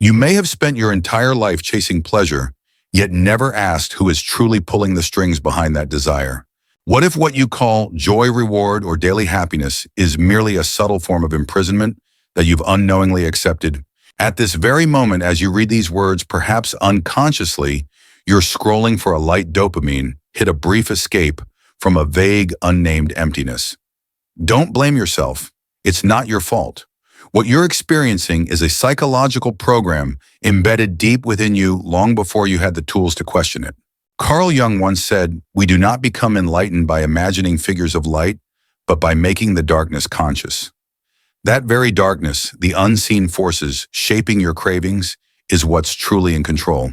You may have spent your entire life chasing pleasure, yet never asked who is truly pulling the strings behind that desire. What if what you call joy, reward, or daily happiness is merely a subtle form of imprisonment that you've unknowingly accepted? At this very moment, as you read these words, perhaps unconsciously, you're scrolling for a light dopamine, hit a brief escape from a vague, unnamed emptiness. Don't blame yourself. It's not your fault. What you're experiencing is a psychological program embedded deep within you long before you had the tools to question it. Carl Jung once said, "We do not become enlightened by imagining figures of light, but by making the darkness conscious." That very darkness, the unseen forces shaping your cravings, is what's truly in control.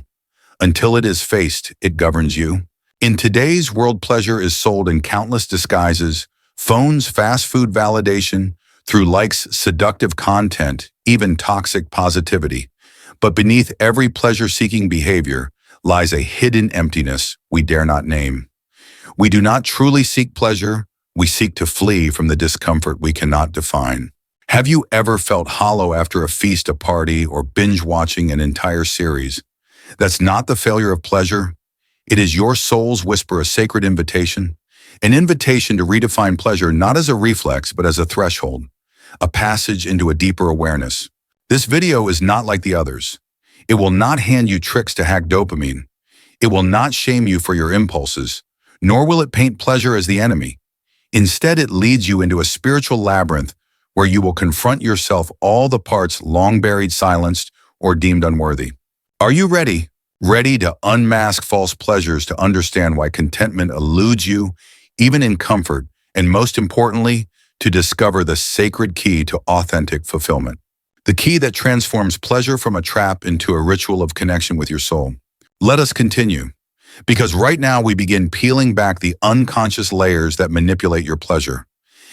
Until it is faced, it governs you. In today's world, pleasure is sold in countless disguises: phones, fast food validation, through likes, seductive content, even toxic positivity. But beneath every pleasure-seeking behavior lies a hidden emptiness we dare not name. We do not truly seek pleasure, we seek to flee from the discomfort we cannot define. Have you ever felt hollow after a feast, a party, or binge-watching an entire series? That's not the failure of pleasure. It is your soul's whisper, a sacred invitation. An invitation to redefine pleasure not as a reflex, but as a threshold, a passage into a deeper awareness. This video is not like the others. It will not hand you tricks to hack dopamine. It will not shame you for your impulses, nor will it paint pleasure as the enemy. Instead, it leads you into a spiritual labyrinth where you will confront yourself, all the parts long buried, silenced, or deemed unworthy. Are you ready? Ready to unmask false pleasures, to understand why contentment eludes you, even in comfort, and most importantly, to discover the sacred key to authentic fulfillment. The key that transforms pleasure from a trap into a ritual of connection with your soul. Let us continue, because right now we begin peeling back the unconscious layers that manipulate your pleasure.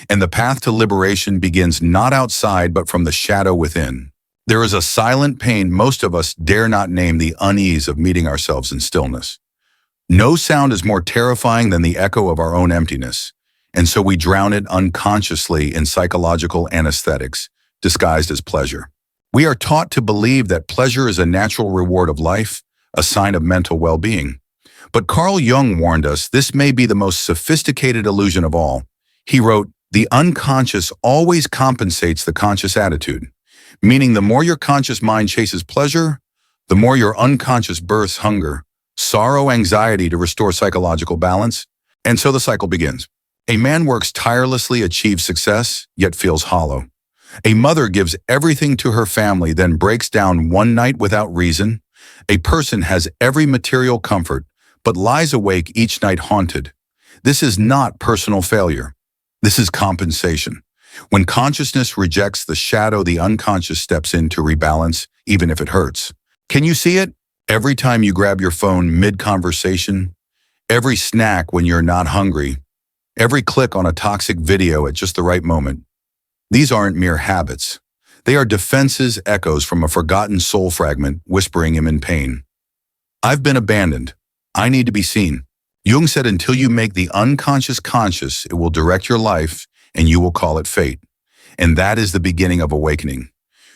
And the path to liberation begins not outside, but from the shadow within. There is a silent pain most of us dare not name: the unease of meeting ourselves in stillness. No sound is more terrifying than the echo of our own emptiness, and so we drown it unconsciously in psychological anesthetics, disguised as pleasure. We are taught to believe that pleasure is a natural reward of life, a sign of mental well-being. But Carl Jung warned us this may be the most sophisticated illusion of all. He wrote, "The unconscious always compensates the conscious attitude," meaning the more your conscious mind chases pleasure, the more your unconscious births hunger, sorrow, anxiety to restore psychological balance, and so the cycle begins. A man works tirelessly, achieves success, yet feels hollow. A mother gives everything to her family, then breaks down one night without reason. A person has every material comfort, but lies awake each night haunted. This is not personal failure. This is compensation. When consciousness rejects the shadow, the unconscious steps in to rebalance, even if it hurts. Can you see it? Every time you grab your phone mid-conversation, every snack when you're not hungry, every click on a toxic video at just the right moment. These aren't mere habits. They are defenses, echoes from a forgotten soul fragment whispering him in pain. I've been abandoned. I need to be seen. Jung said, until you make the unconscious conscious, it will direct your life and you will call it fate. And that is the beginning of awakening.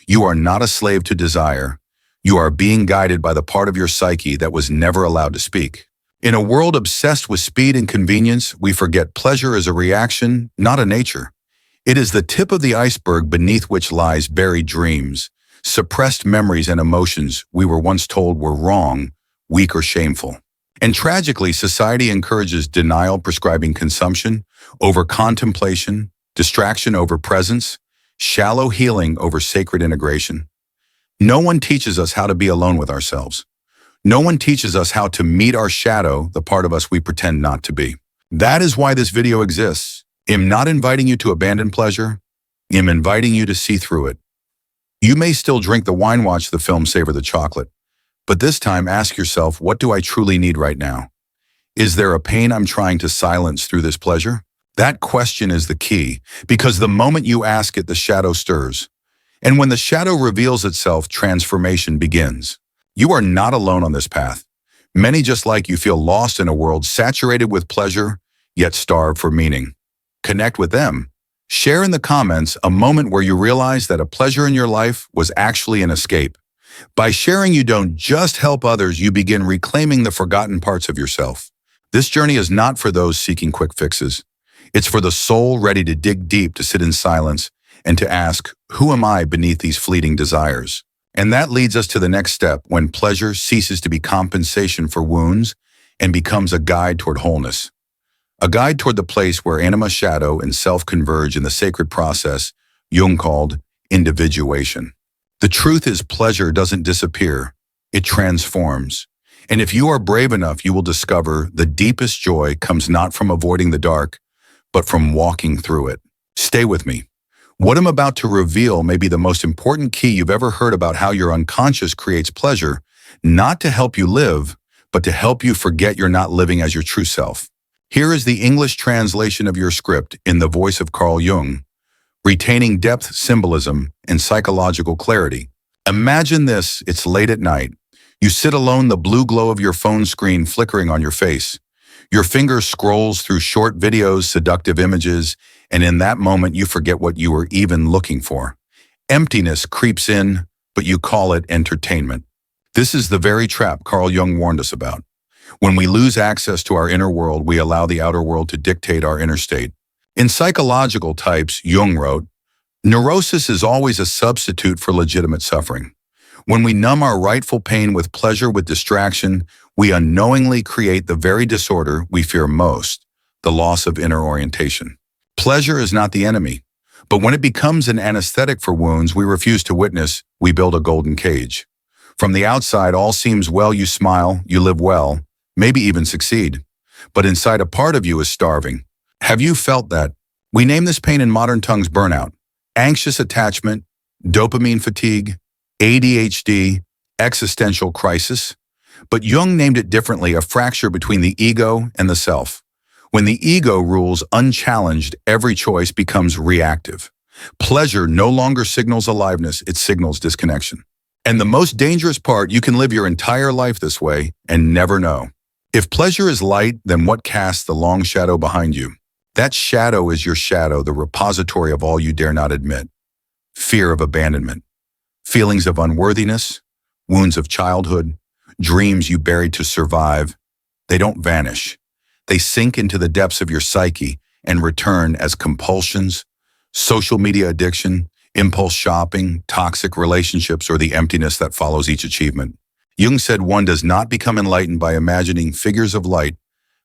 You are not a slave to desire. You are being guided by the part of your psyche that was never allowed to speak. In a world obsessed with speed and convenience, we forget pleasure is a reaction, not a nature. It is the tip of the iceberg beneath which lies buried dreams, suppressed memories and emotions we were once told were wrong, weak, or shameful. And tragically, society encourages denial, prescribing consumption over contemplation, distraction over presence, shallow healing over sacred integration. No one teaches us how to be alone with ourselves. No one teaches us how to meet our shadow, the part of us we pretend not to be. That is why this video exists. I'm not inviting you to abandon pleasure. I'm inviting you to see through it. You may still drink the wine, watch the film, savor the chocolate. But this time, ask yourself, what do I truly need right now? Is there a pain I'm trying to silence through this pleasure? That question is the key, because the moment you ask it, the shadow stirs. And when the shadow reveals itself, transformation begins. You are not alone on this path. Many just like you feel lost in a world saturated with pleasure, yet starved for meaning. Connect with them. Share in the comments a moment where you realized that a pleasure in your life was actually an escape. By sharing, you don't just help others, you begin reclaiming the forgotten parts of yourself. This journey is not for those seeking quick fixes. It's for the soul ready to dig deep, to sit in silence, and to ask, who am I beneath these fleeting desires? And that leads us to the next step, when pleasure ceases to be compensation for wounds and becomes a guide toward wholeness. A guide toward the place where anima, shadow, and self converge in the sacred process Jung called individuation. The truth is, pleasure doesn't disappear, it transforms. And if you are brave enough, you will discover the deepest joy comes not from avoiding the dark, but from walking through it. Stay with me. What I'm about to reveal may be the most important key you've ever heard about how your unconscious creates pleasure, not to help you live, but to help you forget you're not living as your true self. Here is the English translation of your script in the voice of Carl Jung, retaining depth, symbolism, and psychological clarity. Imagine this, it's late at night. You sit alone, the blue glow of your phone screen flickering on your face. Your finger scrolls through short videos, seductive images, and in that moment you forget what you were even looking for. Emptiness creeps in, but you call it entertainment. This is the very trap Carl Jung warned us about. When we lose access to our inner world, we allow the outer world to dictate our inner state. In Psychological Types, Jung wrote, neurosis is always a substitute for legitimate suffering. When we numb our rightful pain with pleasure, with distraction, we unknowingly create the very disorder we fear most, the loss of inner orientation. Pleasure is not the enemy, but when it becomes an anesthetic for wounds we refuse to witness, we build a golden cage. From the outside, all seems well, you smile, you live well, maybe even succeed. But inside, a part of you is starving. Have you felt that? We name this pain in modern tongues burnout, anxious attachment, dopamine fatigue, ADHD, existential crisis. But Jung named it differently, a fracture between the ego and the self. When the ego rules unchallenged, every choice becomes reactive. Pleasure no longer signals aliveness, it signals disconnection. And the most dangerous part, you can live your entire life this way and never know. If pleasure is light, then what casts the long shadow behind you? That shadow is your shadow, the repository of all you dare not admit. Fear of abandonment, feelings of unworthiness, wounds of childhood, dreams you buried to survive. They don't vanish. They sink into the depths of your psyche and return as compulsions, social media addiction, impulse shopping, toxic relationships, or the emptiness that follows each achievement. Jung said one does not become enlightened by imagining figures of light,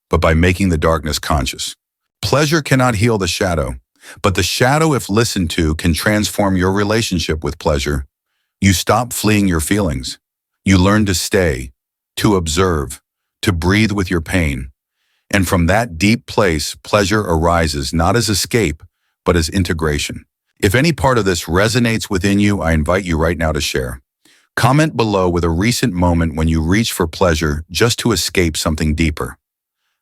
but by making the darkness conscious. Pleasure cannot heal the shadow, but the shadow, if listened to, can transform your relationship with pleasure. You stop fleeing your feelings. You learn to stay, to observe, to breathe with your pain. And from that deep place, pleasure arises not as escape, but as integration. If any part of this resonates within you, I invite you right now to share. Comment below with a recent moment when you reach for pleasure just to escape something deeper.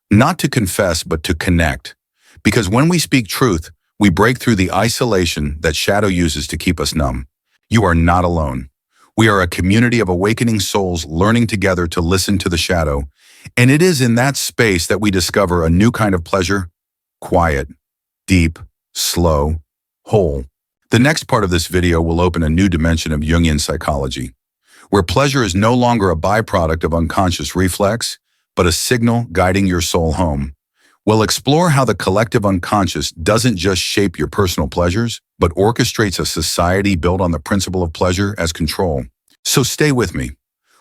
Not to confess, but to connect. Because when we speak truth, we break through the isolation that shadow uses to keep us numb. You are not alone. We are a community of awakening souls learning together to listen to the shadow. And it is in that space that we discover a new kind of pleasure, quiet, deep, slow, whole. The next part of this video will open a new dimension of Jungian psychology, where pleasure is no longer a byproduct of unconscious reflex, but a signal guiding your soul home. We'll explore how the collective unconscious doesn't just shape your personal pleasures, but orchestrates a society built on the principle of pleasure as control. So stay with me.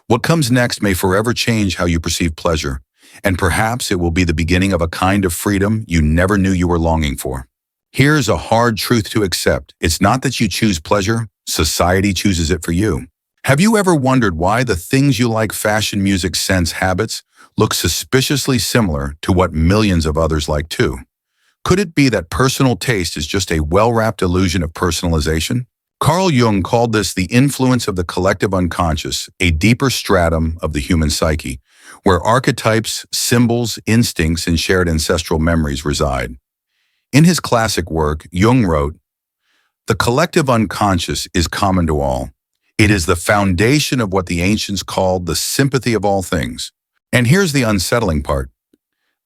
What comes next may forever change how you perceive pleasure, and perhaps it will be the beginning of a kind of freedom you never knew you were longing for. Here's a hard truth to accept. It's not that you choose pleasure, society chooses it for you. Have you ever wondered why the things you like, fashion, music, scents, habits, look suspiciously similar to what millions of others like too? Could it be that personal taste is just a well-wrapped illusion of personalization? Carl Jung called this the influence of the collective unconscious, a deeper stratum of the human psyche, where archetypes, symbols, instincts, and shared ancestral memories reside. In his classic work, Jung wrote, "The collective unconscious is common to all. It is the foundation of what the ancients called the sympathy of all things." And here's the unsettling part.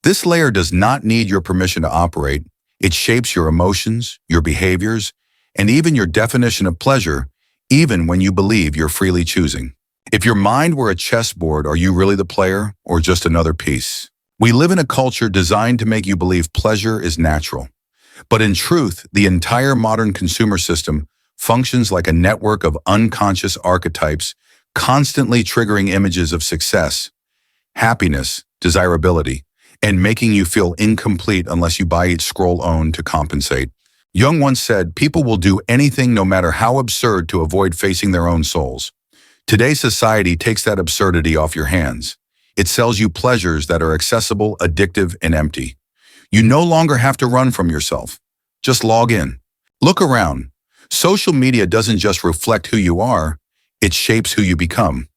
This layer does not need your permission to operate. It shapes your emotions, your behaviors, and even your definition of pleasure, even when you believe you're freely choosing. If your mind were a chessboard, are you really the player or just another piece? We live in a culture designed to make you believe pleasure is natural. But in truth, the entire modern consumer system functions like a network of unconscious archetypes, constantly triggering images of success, happiness, desirability, and making you feel incomplete unless you buy each scroll owned to compensate. Jung once said, people will do anything no matter how absurd to avoid facing their own souls. Today's society takes that absurdity off your hands. It sells you pleasures that are accessible, addictive, and empty. You no longer have to run from yourself. Just log in. Look around. Social media doesn't just reflect who you are, it shapes who you become.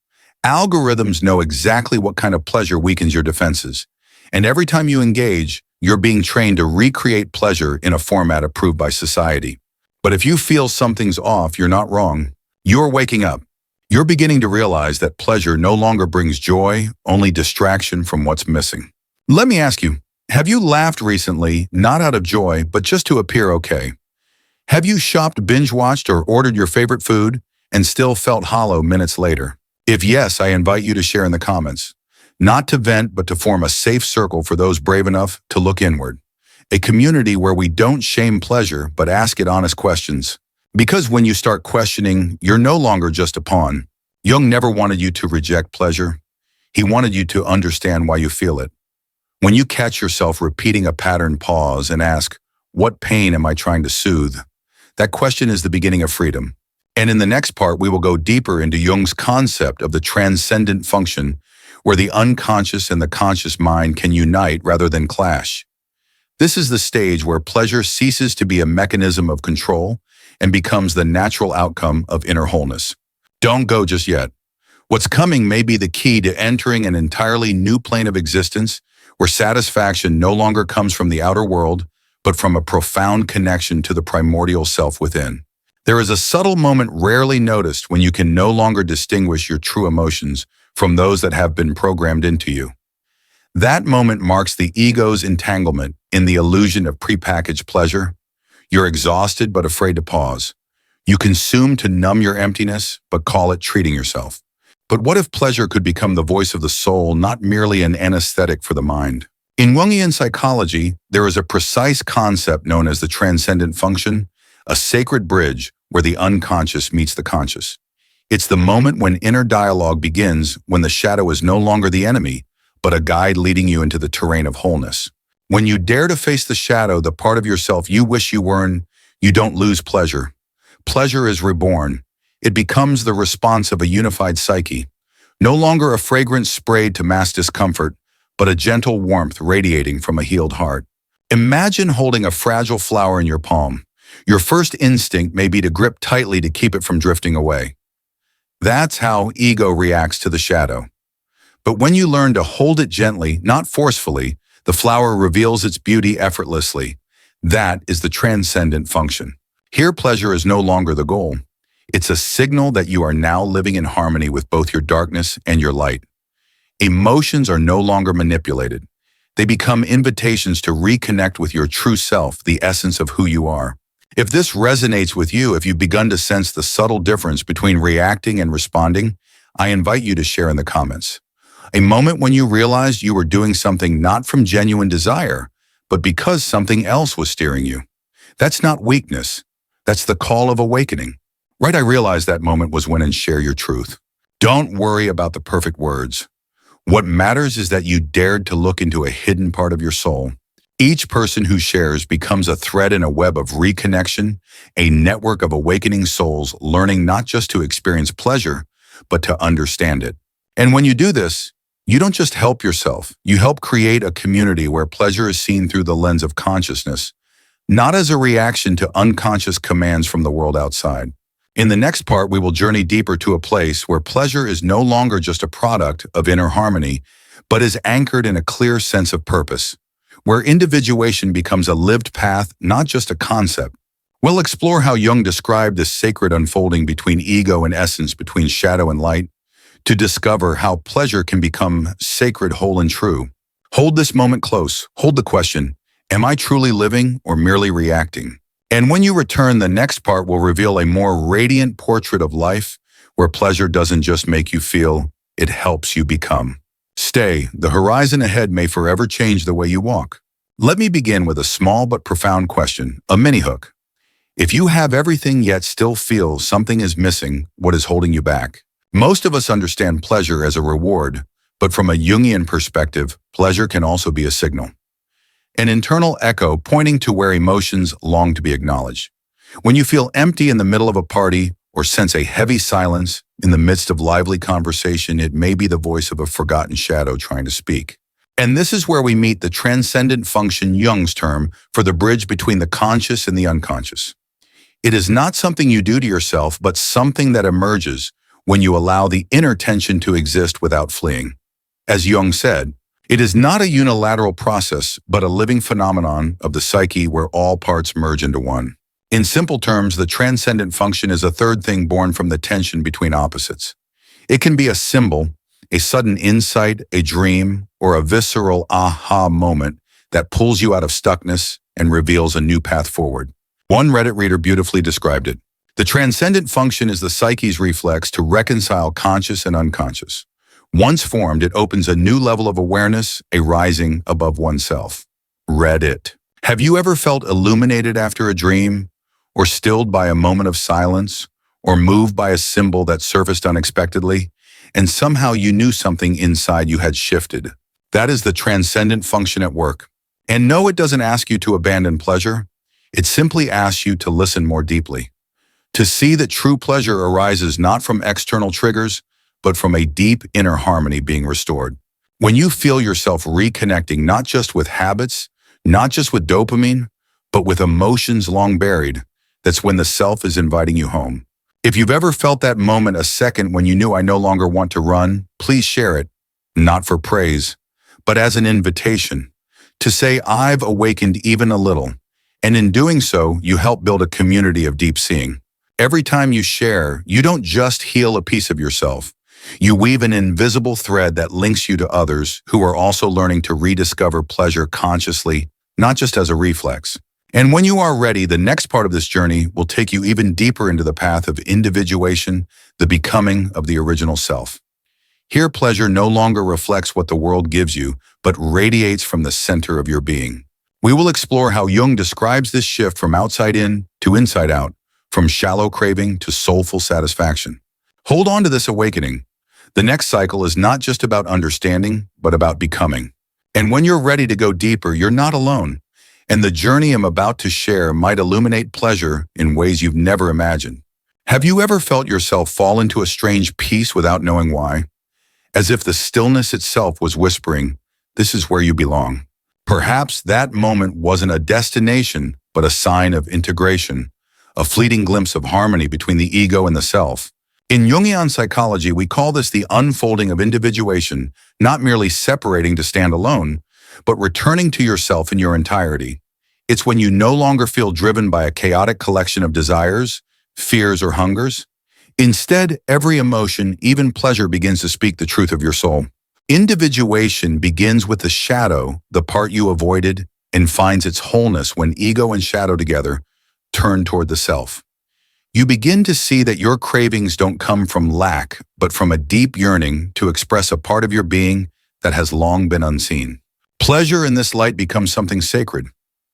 Algorithms know exactly what kind of pleasure weakens your defenses. And every time you engage, you're being trained to recreate pleasure in a format approved by society. But if you feel something's off, you're not wrong. You're waking up. You're beginning to realize that pleasure no longer brings joy, only distraction from what's missing. Let me ask you, have you laughed recently, not out of joy, but just to appear okay? Have you shopped, binge-watched, or ordered your favorite food and still felt hollow minutes later? If yes, I invite you to share in the comments. Not to vent, but to form a safe circle for those brave enough to look inward. A community where we don't shame pleasure, but ask it honest questions. Because when you start questioning, you're no longer just a pawn. Jung never wanted you to reject pleasure. He wanted you to understand why you feel it. When you catch yourself repeating a pattern, pause and ask, what pain am I trying to soothe? That question is the beginning of freedom. And in the next part, we will go deeper into Jung's concept of the transcendent function, where the unconscious and the conscious mind can unite rather than clash. This is the stage where pleasure ceases to be a mechanism of control and becomes the natural outcome of inner wholeness. Don't go just yet. What's coming may be the key to entering an entirely new plane of existence where satisfaction no longer comes from the outer world, but from a profound connection to the primordial self within. There is a subtle moment rarely noticed when you can no longer distinguish your true emotions from those that have been programmed into you. That moment marks the ego's entanglement in the illusion of prepackaged pleasure. You're exhausted but afraid to pause. You consume to numb your emptiness, but call it treating yourself. But what if pleasure could become the voice of the soul, not merely an anesthetic for the mind? In Jungian psychology, there is a precise concept known as the transcendent function, a sacred bridge where the unconscious meets the conscious. It's the moment when inner dialogue begins, when the shadow is no longer the enemy, but a guide leading you into the terrain of wholeness. When you dare to face the shadow, the part of yourself you wish you weren't, you don't lose pleasure. Pleasure is reborn. It becomes the response of a unified psyche. No longer a fragrance sprayed to mask discomfort, but a gentle warmth radiating from a healed heart. Imagine holding a fragile flower in your palm. Your first instinct may be to grip tightly to keep it from drifting away. That's how ego reacts to the shadow. But when you learn to hold it gently, not forcefully, the flower reveals its beauty effortlessly. That is the transcendent function. Here, pleasure is no longer the goal. It's a signal that you are now living in harmony with both your darkness and your light. Emotions are no longer manipulated. They become invitations to reconnect with your true self, the essence of who you are. If this resonates with you, if you've begun to sense the subtle difference between reacting and responding, I invite you to share in the comments. A moment when you realized you were doing something not from genuine desire, but because something else was steering you. That's not weakness. That's the call of awakening. Right, I realized that moment was when and share your truth. Don't worry about the perfect words. What matters is that you dared to look into a hidden part of your soul. Each person who shares becomes a thread in a web of reconnection, a network of awakening souls learning not just to experience pleasure, but to understand it. And when you do this, you don't just help yourself, you help create a community where pleasure is seen through the lens of consciousness, not as a reaction to unconscious commands from the world outside. In the next part, we will journey deeper to a place where pleasure is no longer just a product of inner harmony, but is anchored in a clear sense of purpose, where individuation becomes a lived path, not just a concept. We'll explore how Jung described this sacred unfolding between ego and essence, between shadow and light, to discover how pleasure can become sacred, whole, and true. Hold this moment close. Hold the question, am I truly living or merely reacting? And when you return, the next part will reveal a more radiant portrait of life where pleasure doesn't just make you feel, it helps you become. Stay, the horizon ahead may forever change the way you walk. Let me begin with a small but profound question, a mini hook. If you have everything yet still feel something is missing, what is holding you back? Most of us understand pleasure as a reward, but from a Jungian perspective, pleasure can also be a signal. An internal echo pointing to where emotions long to be acknowledged. When you feel empty in the middle of a party or sense a heavy silence in the midst of lively conversation, it may be the voice of a forgotten shadow trying to speak. And this is where we meet the transcendent function, Jung's term, for the bridge between the conscious and the unconscious. It is not something you do to yourself, but something that emerges when you allow the inner tension to exist without fleeing. As Jung said, it is not a unilateral process, but a living phenomenon of the psyche where all parts merge into one. In simple terms, the transcendent function is a third thing born from the tension between opposites. It can be a symbol, a sudden insight, a dream, or a visceral aha moment that pulls you out of stuckness and reveals a new path forward. One Reddit reader beautifully described it. The transcendent function is the psyche's reflex to reconcile conscious and unconscious. Once formed, it opens a new level of awareness, a rising above oneself. Reddit. Have you ever felt illuminated after a dream, or stilled by a moment of silence, or moved by a symbol that surfaced unexpectedly, and somehow you knew something inside you had shifted? That is the transcendent function at work. And no, it doesn't ask you to abandon pleasure. It simply asks you to listen more deeply, to see that true pleasure arises not from external triggers, but from a deep inner harmony being restored. When you feel yourself reconnecting not just with habits, not just with dopamine, but with emotions long buried, that's when the self is inviting you home. If you've ever felt that moment, a second when you knew I no longer want to run, please share it, not for praise, but as an invitation to say, I've awakened even a little. And in doing so, you help build a community of deep seeing. Every time you share, you don't just heal a piece of yourself. You weave an invisible thread that links you to others who are also learning to rediscover pleasure consciously, not just as a reflex. And when you are ready, the next part of this journey will take you even deeper into the path of individuation, the becoming of the original self. Here, pleasure no longer reflects what the world gives you, but radiates from the center of your being. We will explore how Jung describes this shift from outside in to inside out, from shallow craving to soulful satisfaction. Hold on to this awakening. The next cycle is not just about understanding, but about becoming. And when you're ready to go deeper, you're not alone. And the journey I'm about to share might illuminate pleasure in ways you've never imagined. Have you ever felt yourself fall into a strange peace without knowing why? As if the stillness itself was whispering, this is where you belong. Perhaps that moment wasn't a destination, but a sign of integration, a fleeting glimpse of harmony between the ego and the self. In Jungian psychology, we call this the unfolding of individuation, not merely separating to stand alone, but returning to yourself in your entirety. It's when you no longer feel driven by a chaotic collection of desires, fears, or hungers. Instead, every emotion, even pleasure, begins to speak the truth of your soul. Individuation begins with the shadow, the part you avoided, and finds its wholeness when ego and shadow together turn toward the self. You begin to see that your cravings don't come from lack, but from a deep yearning to express a part of your being that has long been unseen. Pleasure in this light becomes something sacred,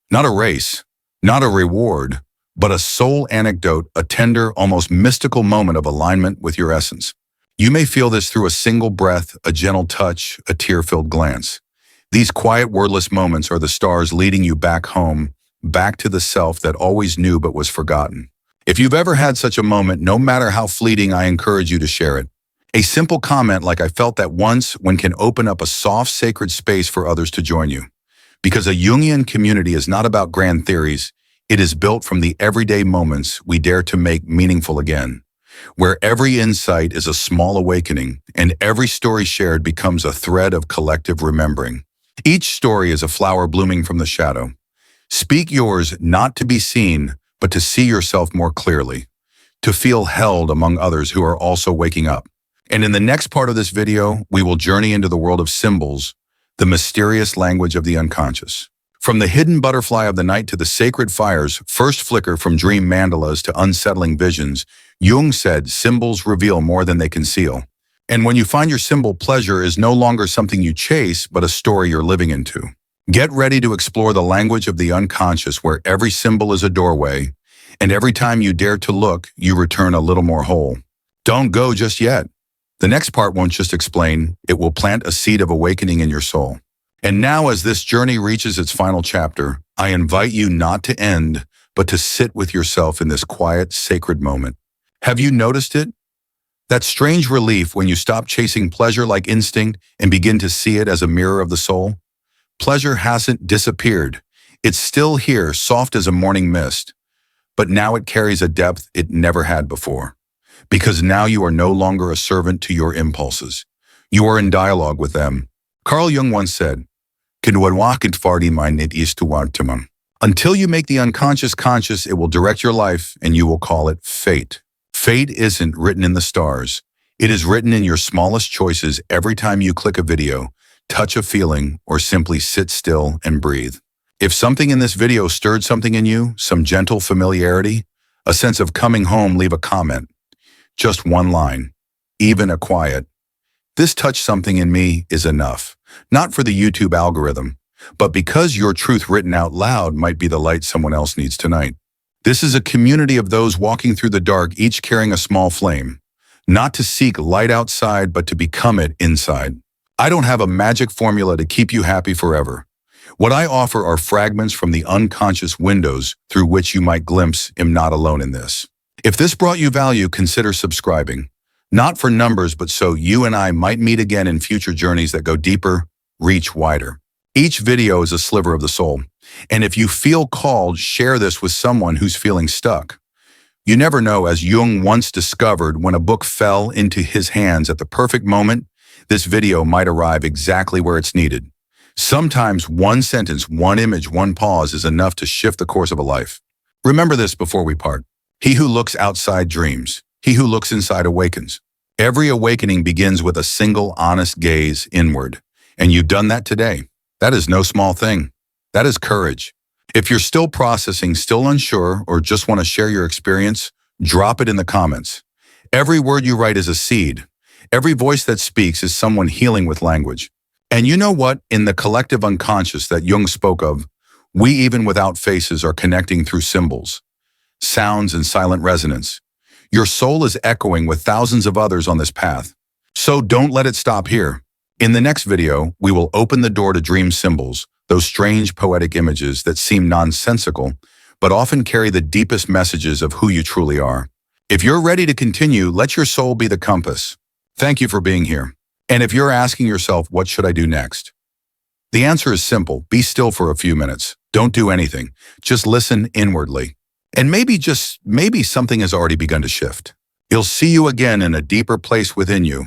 not a race, not a reward, but a soul anecdote, a tender, almost mystical moment of alignment with your essence. You may feel this through a single breath, a gentle touch, a tear-filled glance. These quiet, wordless moments are the stars leading you back home, back to the self that always knew but was forgotten. If you've ever had such a moment, no matter how fleeting, I encourage you to share it. A simple comment like "I felt that once" can open up a soft, sacred space for others to join you. Because a Jungian community is not about grand theories, it is built from the everyday moments we dare to make meaningful again, where every insight is a small awakening and every story shared becomes a thread of collective remembering. Each story is a flower blooming from the shadow. Speak yours, not to be seen, but to see yourself more clearly, to feel held among others who are also waking up. And in the next part of this video, we will journey into the world of symbols, the mysterious language of the unconscious. From the hidden butterfly of the night to the sacred fires, first flicker from dream mandalas to unsettling visions, Jung said symbols reveal more than they conceal. And when you find your symbol, pleasure is no longer something you chase, but a story you're living into. Get ready to explore the language of the unconscious, where every symbol is a doorway, and every time you dare to look, you return a little more whole. Don't go just yet. The next part won't just explain, it will plant a seed of awakening in your soul. And now, as this journey reaches its final chapter, I invite you not to end, but to sit with yourself in this quiet, sacred moment. Have you noticed it? That strange relief when you stop chasing pleasure like instinct and begin to see it as a mirror of the soul? Pleasure hasn't disappeared. It's still here, soft as a morning mist. But now it carries a depth it never had before. Because now you are no longer a servant to your impulses. You are in dialogue with them. Carl Jung once said, until you make the unconscious conscious, it will direct your life, and you will call it fate. Fate isn't written in the stars. It is written in your smallest choices every time you click a video, touch a feeling, or simply sit still and breathe. If something in this video stirred something in you, some gentle familiarity, a sense of coming home, leave a comment. Just one line, even a quiet. This touched something in me is enough. Not for the YouTube algorithm, but because your truth written out loud might be the light someone else needs tonight. This is a community of those walking through the dark, each carrying a small flame. Not to seek light outside, but to become it inside. I don't have a magic formula to keep you happy forever. What I offer are fragments from the unconscious windows through which you might glimpse I'm not alone in this. If this brought you value, consider subscribing. Not for numbers, but so you and I might meet again in future journeys that go deeper, reach wider. Each video is a sliver of the soul. And if you feel called, share this with someone who's feeling stuck. You never know, as Jung once discovered, when a book fell into his hands at the perfect moment, this video might arrive exactly where it's needed. Sometimes one sentence, one image, one pause is enough to shift the course of a life. Remember this before we part. He who looks outside dreams. He who looks inside awakens. Every awakening begins with a single honest gaze inward. And you've done that today. That is no small thing. That is courage. If you're still processing, still unsure, or just want to share your experience, drop it in the comments. Every word you write is a seed. Every voice that speaks is someone healing with language. And you know what? In the collective unconscious that Jung spoke of, we, even without faces, are connecting through symbols, sounds, and silent resonance. Your soul is echoing with thousands of others on this path. So don't let it stop here. In the next video, we will open the door to dream symbols, those strange poetic images that seem nonsensical, but often carry the deepest messages of who you truly are. If you're ready to continue, let your soul be the compass. Thank you for being here. And if you're asking yourself, what should I do next? The answer is simple. Be still for a few minutes. Don't do anything. Just listen inwardly. And maybe something has already begun to shift. You'll see you again in a deeper place within you.